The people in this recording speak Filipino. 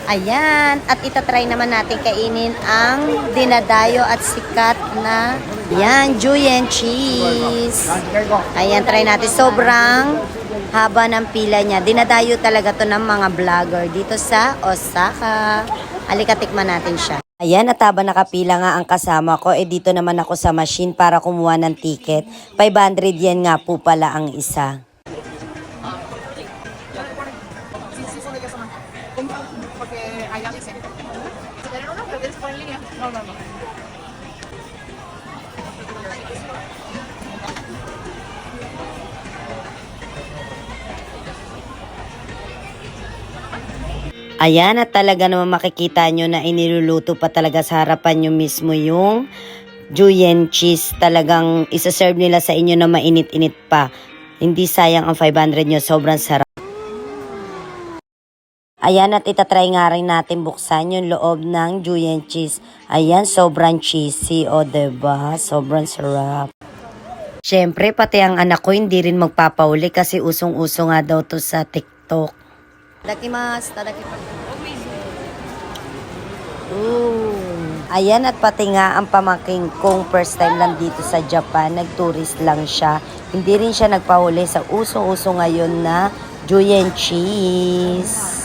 Ayan, at itatry naman natin kainin ang dinadayo at sikat na yan, Julienne cheese. Ayan, try natin. Sobrang haba ng pila niya. Dinadayo talaga to ng mga vlogger dito sa Osaka. Halika, tikman natin siya. Ayan, at habang nakapila nga ang kasama ko, dito naman ako sa machine para kumuha ng ticket. 500 yen nga po pala ang isa. Ayan, at talaga naman makikita nyo na iniluluto pa talaga sa harapan nyo mismo yung Julienne cheese. Talagang isa-serve nila sa inyo na mainit-init pa. Hindi sayang ang 500 nyo, sobrang sarap. Ayan, at itatry nga rin natin buksan yung loob ng Julienne cheese. Ayan, sobrang cheesy, o diba? Sobrang sarap. Siyempre, pati ang anak ko hindi rin magpapauli kasi usong-uso nga daw to sa TikTok. Tadakimasu, tadakimasu. Ayan, at pati nga ang pamangking kong first time lang dito sa Japan, nag-tourist lang siya. Hindi rin siya nagpahuli sa uso-uso ngayon na Julienne cheese.